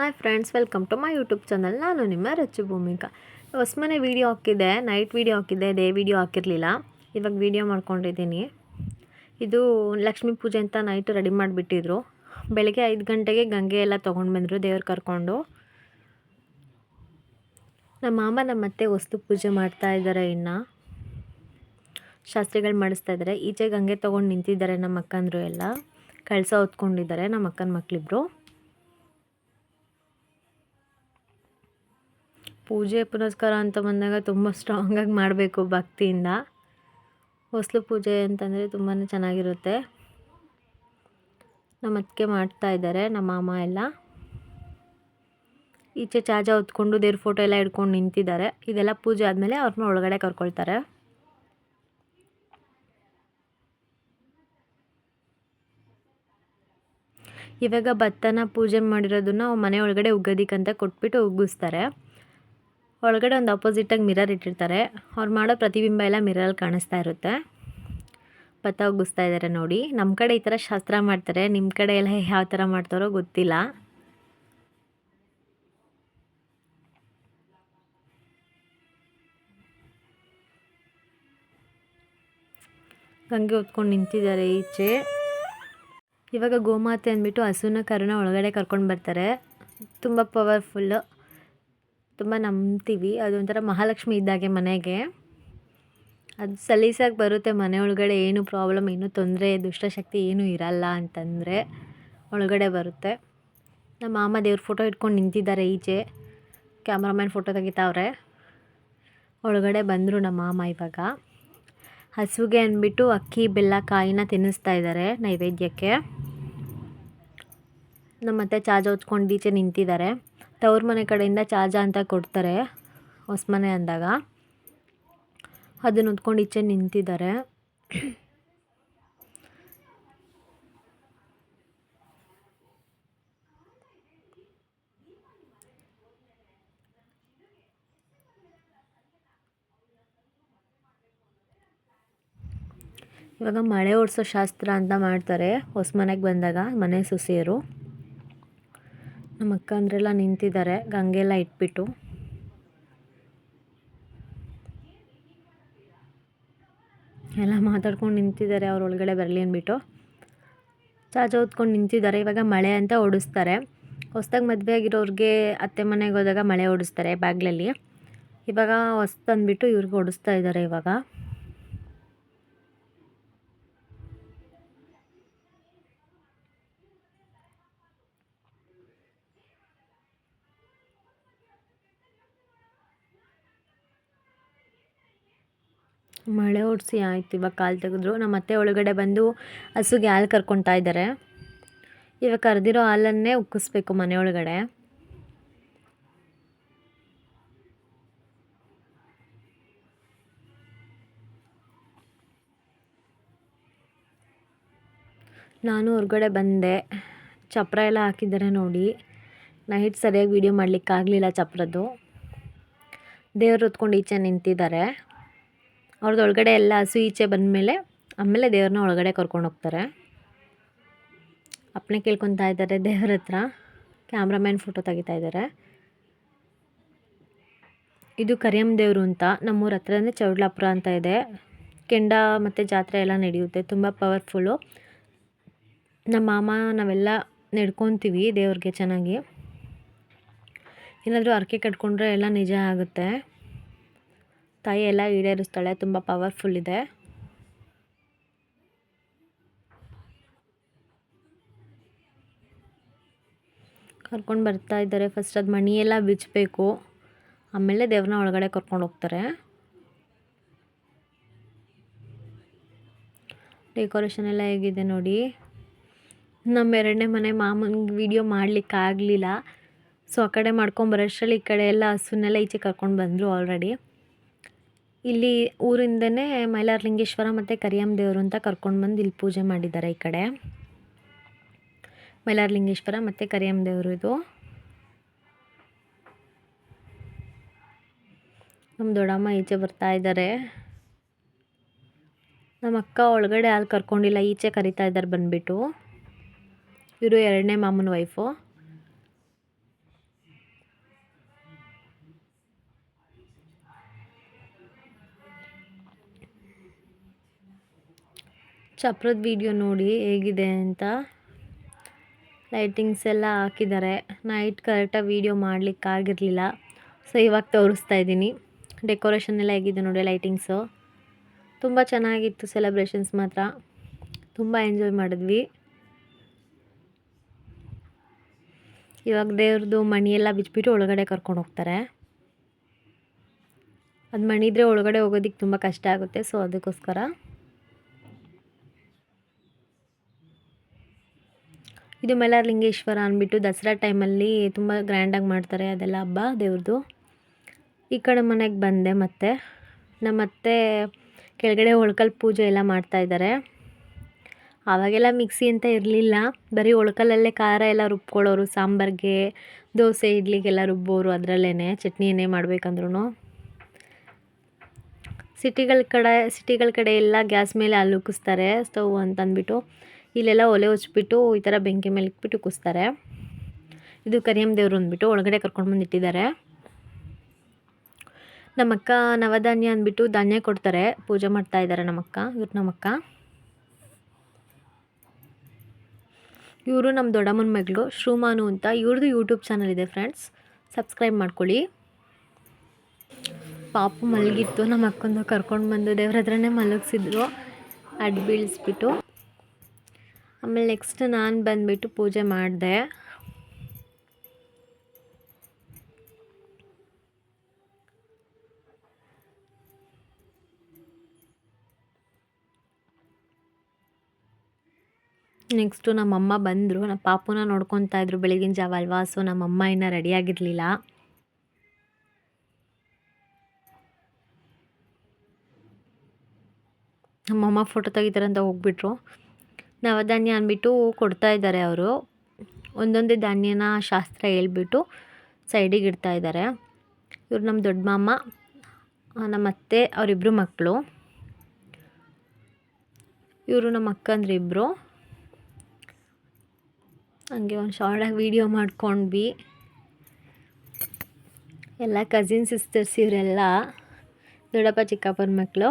Hi friends, welcome to my YouTube channel. ನಾನು ನಿಮ್ಮ ರಚ್ಚು ಭೂಮಿಕಾ. ಹೊಸಮನೆ ವೀಡಿಯೋ ಹಾಕಿದ್ದೆ, ನೈಟ್ ವೀಡಿಯೋ ಹಾಕಿದ್ದೆ, ಡೇ ವೀಡಿಯೋ ಹಾಕಿರಲಿಲ್ಲ. ಇವಾಗ ವೀಡಿಯೋ ಮಾಡ್ಕೊಂಡಿದ್ದೀನಿ. ಇದು ಲಕ್ಷ್ಮೀ ಪೂಜೆ ಅಂತ ನೈಟ್ ರೆಡಿ ಮಾಡಿಬಿಟ್ಟಿದ್ರು. ಬೆಳಗ್ಗೆ 5 ಗಂಟೆಗೆ ಗಂಗೆ ಎಲ್ಲ ತೊಗೊಂಡು ಬಂದರು ದೇವ್ರು ಕರ್ಕೊಂಡು. ನಮ್ಮ ಮಾಮ ನಮ್ಮ ಅತ್ತೆ ವಸ್ತು ಪೂಜೆ ಮಾಡ್ತಾ ಇದ್ದಾರೆ, ಇನ್ನು ಶಾಸ್ತ್ರಿಗಳು ಮಾಡಿಸ್ತಾ ಇದ್ದಾರೆ. ಈಚೆ ಗಂಗೆ ತೊಗೊಂಡು ನಿಂತಿದ್ದಾರೆ ನಮ್ಮ ಅಕ್ಕಂದರು ಎಲ್ಲ. ಕಳಸ ಹೊತ್ಕೊಂಡಿದ್ದಾರೆ ನಮ್ಮ ಅಕ್ಕನ ಮಕ್ಕಳಿಬ್ರು. ಪೂಜೆ ಪುನಸ್ಕಾರ ಅಂತ ಬಂದಾಗ ತುಂಬ ಸ್ಟ್ರಾಂಗಾಗಿ ಮಾಡಬೇಕು ಭಕ್ತಿಯಿಂದ. ಹೊಸ್ಲು ಪೂಜೆ ಅಂತಂದರೆ ತುಂಬಾ ಚೆನ್ನಾಗಿರುತ್ತೆ. ನಮ್ಮ ಅತ್ತಿಗೆ ಮಾಡ್ತಾ ಇದ್ದಾರೆ, ನಮ್ಮ ಮಾಮ ಎಲ್ಲ. ಈಚೆ ಚಾಜ ಹೊತ್ಕೊಂಡು ದೇವ್ರ ಫೋಟೋ ಎಲ್ಲ ಹಿಡ್ಕೊಂಡು ನಿಂತಿದ್ದಾರೆ. ಇದೆಲ್ಲ ಪೂಜೆ ಆದಮೇಲೆ ಅವ್ರನ್ನ ಒಳಗಡೆ ಕರ್ಕೊಳ್ತಾರೆ. ಇವಾಗ ಭತ್ತನ ಪೂಜೆ ಮಾಡಿರೋದನ್ನ ಮನೆ ಒಳಗಡೆ ಉಗ್ಗೋದಿಕ್ಕಂತ ಕೊಟ್ಬಿಟ್ಟು ಉಗ್ಗಿಸ್ತಾರೆ. ಒಳಗಡೆ ಒಂದು ಆಪೋಸಿಟಾಗಿ ಮಿರರ್ ಇಟ್ಟಿರ್ತಾರೆ. ಅವ್ರು ಮಾಡೋ ಪ್ರತಿಬಿಂಬ ಎಲ್ಲ ಮಿರರಲ್ಲಿ ಕಾಣಿಸ್ತಾ ಇರುತ್ತೆ. ಭತ್ತ ಉಗ್ಗಿಸ್ತಾ ಇದ್ದಾರೆ ನೋಡಿ. ನಮ್ಮ ಕಡೆ ಈ ಥರ ಶಾಸ್ತ್ರ ಮಾಡ್ತಾರೆ, ನಿಮ್ಮ ಕಡೆ ಎಲ್ಲ ಯಾವ ಥರ ಮಾಡ್ತಾರೋ ಗೊತ್ತಿಲ್ಲ. ಗಂಗೆ ಹೊತ್ಕೊಂಡು ನಿಂತಿದ್ದಾರೆ ಈಚೆ. ಇವಾಗ ಗೋಮಾತೆ ಅಂದ್ಬಿಟ್ಟು ಹಸುನ ಕರುನ ಒಳಗಡೆ ಕರ್ಕೊಂಡು ಬರ್ತಾರೆ. ತುಂಬ ಪವರ್ಫುಲ್ಲು, ತುಂಬ ನಂಬ್ತೀವಿ. ಅದೊಂಥರ ಮಹಾಲಕ್ಷ್ಮಿ ಇದ್ದಾಗೆ ಮನೆಗೆ. ಅದು ಸಲೀಸಾಗಿ ಬರುತ್ತೆ ಮನೆ ಒಳಗಡೆ. ಏನು ಪ್ರಾಬ್ಲಮ್, ಏನೂ ತೊಂದರೆ, ದುಷ್ಟಶಕ್ತಿ ಏನೂ ಇರಲ್ಲ ಅಂತಂದರೆ ಒಳಗಡೆ ಬರುತ್ತೆ. ನಮ್ಮ ಮಾಮ ದೇವ್ರ ಫೋಟೋ ಇಟ್ಕೊಂಡು ನಿಂತಿದ್ದಾರೆ ಈಚೆ. ಕ್ಯಾಮ್ರಾಮ್ಯಾನ್ ಫೋಟೋ ತೆಗಿತಾವ್ರೆ. ಒಳಗಡೆ ಬಂದರು ನಮ್ಮ ಮಾಮ. ಇವಾಗ ಹಸುಗೆ ಅಂದ್ಬಿಟ್ಟು ಅಕ್ಕಿ ಬೆಲ್ಲ ಕಾಯಿನ ತಿನ್ನಿಸ್ತಾ ಇದ್ದಾರೆ ನೈವೇದ್ಯಕ್ಕೆ. ನಮ್ಮ ಅತ್ತೆ ಚಾಜ ಹೊತ್ಕೊಂಡು ಈಚೆ ನಿಂತಿದ್ದಾರೆ. ತವ್ರ ಮನೆ ಕಡೆಯಿಂದ ಚಾಜ ಅಂತ ಕೊಡ್ತಾರೆ ಹೊಸಮನೆ ಅಂದಾಗ. ಅದನ್ನು ಹೊತ್ಕೊಂಡು ಈಚೆ ನಿಂತಿದ್ದಾರೆ. ಇವಾಗ ಮಳೆ ಓಡಿಸೋ ಶಾಸ್ತ್ರ ಅಂತ ಮಾಡ್ತಾರೆ ಹೊಸಮನೆಗೆ ಬಂದಾಗ ಮನೆ ಸೊಸೆಯರು. ನಮ್ಮ ಅಕ್ಕ ಅಂದ್ರೆಲ್ಲ ನಿಂತಿದ್ದಾರೆ ಗಂಗೆಲ್ಲ ಇಟ್ಬಿಟ್ಟು. ಎಲ್ಲ ಮಾತಾಡ್ಕೊಂಡು ನಿಂತಿದ್ದಾರೆ ಅವ್ರ ಒಳಗಡೆ ಬರಲಿ ಅಂದ್ಬಿಟ್ಟು. ಚಾಚ ಹೊತ್ಕೊಂಡು ನಿಂತಿದ್ದಾರೆ. ಇವಾಗ ಮಳೆ ಅಂತ ಓಡಿಸ್ತಾರೆ. ಹೊಸ್ದಾಗಿ ಮದುವೆ ಆಗಿರೋರಿಗೆ ಅತ್ತೆ ಮನೆಗೆ ಹೋದಾಗ ಮಳೆ ಓಡಿಸ್ತಾರೆ ಬಾಗಿಲಲ್ಲಿ. ಇವಾಗ ಹೊಸ್ದಂದ್ಬಿಟ್ಟು ಇವ್ರಿಗೆ ಓಡಿಸ್ತಾ ಇದ್ದಾರೆ. ಇವಾಗ ಮಳೆ ಓಡಿಸಿ ಆಯಿತು. ಇವಾಗ ಕಾಲು ತೆಗೆದ್ರು. ನಮ್ಮ ಅತ್ತೆ ಒಳಗಡೆ ಬಂದು ಹಸುಗೆ ಹಾಲು ಕರ್ಕೊತಾ ಇದ್ದಾರೆ. ಇವಾಗ ಕರೆದಿರೋ ಹಾಲನ್ನೇ ಉಕ್ಕಿಸ್ಬೇಕು ಮನೆ ಒಳಗಡೆ. ನಾನು ಹೊರಗಡೆ ಬಂದೆ. ಚಪ್ರ ಎಲ್ಲ ಹಾಕಿದ್ದಾರೆ ನೋಡಿ. ನೈಟ್ ಸರಿಯಾಗಿ ವೀಡಿಯೋ ಮಾಡಲಿಕ್ಕಾಗಲಿಲ್ಲ ಚಪ್ರದ್ದು. ದೇವ್ರು ಹೊತ್ಕೊಂಡು ಈಚೆ ನಿಂತಿದ್ದಾರೆ. ಅವ್ರದ್ದು ಒಳಗಡೆ ಎಲ್ಲ ಹಸು ಈಚೆ ಬಂದಮೇಲೆ ಆಮೇಲೆ ದೇವ್ರನ್ನ ಒಳಗಡೆ ಕರ್ಕೊಂಡು ಹೋಗ್ತಾರೆ. ಅಪ್ಪನೇ ಕೇಳ್ಕೊತಾ ಇದ್ದಾರೆ ದೇವ್ರ ಹತ್ರ. ಕ್ಯಾಮ್ರಾಮ್ಯಾನ್ ಫೋಟೋ ತೆಗಿತಾ ಇದ್ದಾರೆ. ಇದು ಕರಿಯಮ್ಮ ದೇವರು ಅಂತ ನಮ್ಮೂರ ಹತ್ರನೇ ಚೌಡ್ಲಾಪುರ ಅಂತ ಇದೆ. ಕೆಂಡ ಮತ್ತು ಜಾತ್ರೆ ಎಲ್ಲ ನಡೆಯುತ್ತೆ. ತುಂಬ ಪವರ್ಫುಲ್ಲು. ನಮ್ಮ ಮಾಮ ನಾವೆಲ್ಲ ನಡ್ಕೊತೀವಿ ದೇವ್ರಿಗೆ ಚೆನ್ನಾಗಿ. ಏನಾದರೂ ಹರಕೆ ಕಟ್ಕೊಂಡ್ರೆ ಎಲ್ಲ ನಿಜ ಆಗುತ್ತೆ. ತಾಯಿ ಎಲ್ಲ ಈಡೇರಿಸ್ತಾಳೆ. ತುಂಬ ಪವರ್ಫುಲ್ ಇದೆ. ಕರ್ಕೊಂಡು ಬರ್ತಾ ಇದ್ದಾರೆ. ಫಸ್ಟ್ ಅದು ಮಣಿ ಎಲ್ಲ ಬಿಚ್ಚಬೇಕು, ಆಮೇಲೆ ದೇವ್ರನ್ನ ಒಳಗಡೆ ಕರ್ಕೊಂಡು ಹೋಗ್ತಾರೆ. ಡೆಕೋರೇಷನ್ ಎಲ್ಲ ಹೇಗಿದೆ ನೋಡಿ. ನಮ್ಮ 2ನೇ ಮನೆ ಮಾಮನಿಗೆ ವೀಡಿಯೋ ಮಾಡಲಿಕ್ಕಾಗಲಿಲ್ಲ. ಸೊ ಆ ಕಡೆ ಮಾಡ್ಕೊಂಬರೋಷ್ಟರಲ್ಲಿ ಈ ಕಡೆ ಎಲ್ಲ ಹಸುನೆಲ್ಲ ಈಚೆ ಕರ್ಕೊಂಡು ಬಂದರು ಆಲ್ರೆಡಿ. ಇಲ್ಲಿ ಊರಿಂದನೇ ಮೈಲಾರಲಿಂಗೇಶ್ವರ ಮತ್ತು ಕರಿಯಮ್ಮ ದೇವರು ಅಂತ ಕರ್ಕೊಂಡು ಬಂದು ಇಲ್ಲಿ ಪೂಜೆ ಮಾಡಿದ್ದಾರೆ. ಈ ಕಡೆ ಮೈಲಾರಲಿಂಗೇಶ್ವರ ಮತ್ತು ಕರಿಯಮ್ಮ ದೇವರು. ಇದು ನಮ್ಮ ದೊಡ್ಡಮ್ಮ ಈಚೆ ಬರ್ತಾ ಇದ್ದಾರೆ. ನಮ್ಮ ಅಕ್ಕ ಒಳಗಡೆ ಹಾಲು ಕರ್ಕೊಂಡಿಲ್ಲ, ಈಚೆ ಕರಿತಾ ಇದ್ದಾರೆ ಬಂದುಬಿಟ್ಟು. ಇವರು 2ನೇ ಮಾಮನ ವೈಫು. ಚಪ್ರದ ವಿಡಿಯೋ ನೋಡಿ ಹೇಗಿದೆ ಅಂತ. ಲೈಟಿಂಗ್ಸ್ ಎಲ್ಲ ಹಾಕಿದ್ದಾರೆ. ನೈಟ್ ಕರೆಕ್ಟಾಗಿ ವೀಡಿಯೋ ಮಾಡಲಿಕ್ಕಾಗಿರಲಿಲ್ಲ, ಸೊ ಇವಾಗ ತೋರಿಸ್ತಾ ಇದ್ದೀನಿ. ಡೆಕೋರೇಷನ್ ಎಲ್ಲ ಹೇಗಿದೆ ನೋಡಿ, ಲೈಟಿಂಗ್ಸು ತುಂಬ ಚೆನ್ನಾಗಿತ್ತು. ಸೆಲೆಬ್ರೇಷನ್ಸ್ ಮಾತ್ರ ತುಂಬ ಎಂಜಾಯ್ ಮಾಡಿದ್ವಿ. ಇವಾಗ ದೇವ್ರದ್ದು ಮಣಿ ಎಲ್ಲ ಬಿಚ್ಚಿಬಿಟ್ಟು ಒಳಗಡೆ ಕರ್ಕೊಂಡು ಹೋಗ್ತಾರೆ. ಅದು ಮಣಿದ್ರೆ ಒಳಗಡೆ ಹೋಗೋದಕ್ಕೆ ತುಂಬ ಕಷ್ಟ ಆಗುತ್ತೆ, ಸೊ ಅದಕ್ಕೋಸ್ಕರ. ಇದು ಮೈಲಾರಲಿಂಗೇಶ್ವರ ಅಂದ್ಬಿಟ್ಟು ದಸರಾ ಟೈಮಲ್ಲಿ ತುಂಬ ಗ್ರ್ಯಾಂಡಾಗಿ ಮಾಡ್ತಾರೆ ಅದೆಲ್ಲ ಹಬ್ಬ ದೇವ್ರದ್ದು. ಈ ಕಡೆ ಮನೆಗೆ ಬಂದೆ ಮತ್ತೆ. ನಮ್ಮತ್ತೆ ಕೆಳಗಡೆ ಒಳ್ಕಲ್ ಪೂಜೆ ಎಲ್ಲ ಮಾಡ್ತಾಯಿದ್ದಾರೆ. ಆವಾಗೆಲ್ಲ ಮಿಕ್ಸಿ ಅಂತ ಇರಲಿಲ್ಲ, ಬರೀ ಒಳ್ಕಲ್ಲಲ್ಲೇ ಖಾರ ಎಲ್ಲ ರುಬ್ಕೊಳ್ಳೋರು. ಸಾಂಬಾರಿಗೆ, ದೋಸೆ, ಇಡ್ಲಿಗೆಲ್ಲ ರುಬ್ಬೋರು ಅದರಲ್ಲೇ. ಚಟ್ನಿ ಏನೇ ಮಾಡಬೇಕಂದ್ರೂ ಸಿಟಿಗಳ ಕಡೆ ಎಲ್ಲ ಗ್ಯಾಸ್ ಮೇಲೆ ಅಲ್ಲಿ ಉಕ್ಕಿಸ್ತಾರೆ ಸ್ಟವ್ ಅಂತಂದ್ಬಿಟ್ಟು. ಇಲ್ಲೆಲ್ಲ ಒಲೆ ಹಚ್ಬಿಟ್ಟು ಈ ಥರ ಬೆಂಕಿ ಮೇಲೆ ಇಟ್ಬಿಟ್ಟು ಉಕ್ಕಿಸ್ತಾರೆ. ಇದು ಕರಿಯಮ್ಮ ದೇವರು ಅಂದ್ಬಿಟ್ಟು ಒಳಗಡೆ ಕರ್ಕೊಂಡು ಬಂದಿಟ್ಟಿದ್ದಾರೆ. ನಮ್ಮಕ್ಕ ನವಧಾನ್ಯ ಅಂದ್ಬಿಟ್ಟು ಧಾನ್ಯ ಕೊಡ್ತಾರೆ, ಪೂಜೆ ಮಾಡ್ತಾ ಇದ್ದಾರೆ ನಮ್ಮಕ್ಕ. ಇವರು ನಮ್ಮ ದೊಡ್ಡಮ್ಮನ ಮಗಳು ಶ್ರೀಮಾನು ಅಂತ. ಇವ್ರದ್ದು ಯೂಟ್ಯೂಬ್ ಚಾನಲ್ ಇದೆ ಫ್ರೆಂಡ್ಸ್, ಸಬ್ಸ್ಕ್ರೈಬ್ ಮಾಡ್ಕೊಳ್ಳಿ. ಪಾಪು ಮಲಗಿತ್ತು, ನಮ್ಮ ಅಕ್ಕಂದು ಕರ್ಕೊಂಡು ಬಂದು ದೇವ್ರ ಹತ್ರನೇ ಮಲಗಿಸಿದ್ರು ಅಡ್ಡ ಬೀಳಿಸ್ಬಿಟ್ಟು. ಆಮೇಲೆ ನೆಕ್ಸ್ಟ್ ನಾನು ಬಂದುಬಿಟ್ಟು ಪೂಜೆ ಮಾಡಿದೆ. ನೆಕ್ಸ್ಟು ನಮ್ಮಮ್ಮ ಬಂದರು. ನಮ್ಮ ಪಾಪುನ ನೋಡ್ಕೊತಾ ಇದ್ರು. ಬೆಳಗಿನ ಜಾವ ಅಲ್ವಾ, ಸೊ ನಮ್ಮಮ್ಮ ಇನ್ನೂ ರೆಡಿಯಾಗಿರಲಿಲ್ಲ. ನಮ್ಮಮ್ಮ ಫೋಟೋ ತೆಗಿತಾರೆ ಅಂತ ಹೋಗ್ಬಿಟ್ರು. ನವಧಾನ್ಯ ಅಂದ್ಬಿಟ್ಟು ಕೊಡ್ತಾ ಇದ್ದಾರೆ ಅವರು. ಒಂದೊಂದೇ ಧಾನ್ಯನ ಶಾಸ್ತ್ರ ಹೇಳ್ಬಿಟ್ಟು ಸೈಡಿಗೆ ಇಡ್ತಾ ಇದ್ದಾರೆ. ಇವರು ನಮ್ಮ ದೊಡ್ಡ ಮಾಮ, ನಮ್ಮ ಅತ್ತೆ, ಅವರಿಬ್ಬರು ಮಕ್ಕಳು. ಇವರು ನಮ್ಮ ಅಕ್ಕಂದ್ರೆ ಇಬ್ಬರು. ಹಂಗೆ ಒಂದು ಶಾರ್ಟಾಗಿ ವೀಡಿಯೋ ಮಾಡ್ಕೊಂಡ್ವಿ. ಎಲ್ಲ ಕಸಿನ್ ಸಿಸ್ಟರ್ಸ್ ಇವರೆಲ್ಲ ದೊಡ್ಡಪ್ಪ ಚಿಕ್ಕಪ್ಪನ ಮಕ್ಕಳು.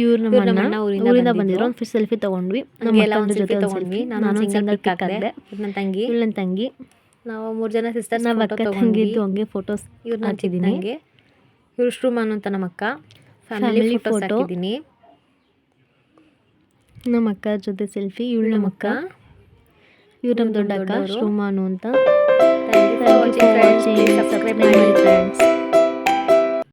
ಇವ್ರು ನಮ್ಮ ಊರಿಂದ ಬಂದಿರೋ ಒಂದು ಸೆಲ್ಫಿ ತೊಗೊಂಡ್ವಿ. ನಾನು ಸಿಂಗಲ್ ಪಿಕ್ ಹಾಕಿದೆ. ನನ್ನ ತಂಗಿ ನಾವು 3 ಜನ ಸಿಸ್ಟರ್ಸ್ ತಂಗಿದ್ದು ಹಂಗೆ ಫೋಟೋಸ್ ಇವ್ರನ್ನ ಹಾಕಿದ್ದೀನಿ. ಇವ್ರು ಶ್ರೀಮಾನು ಅಂತ ನಮ್ಮ ಅಕ್ಕ. ಫ್ಯಾಮಿಲಿ ಫೋಟೋ ಹಾಕಿದ್ದೀನಿ. ನಮ್ಮ ಅಕ್ಕ ಜೊತೆ ಸೆಲ್ಫಿ. ಇವಳು ನಮ್ಮ ಅಕ್ಕ, ಇವ್ರು ನಮ್ಮ ದೊಡ್ಡ ಅಕ್ಕ ಶ್ರೀಮಾನು ಅಂತ. ಸಬ್ಸ್ಕ್ರೈಬ್ ಮಾಡಿ ಫ್ರೆಂಡ್ಸ್.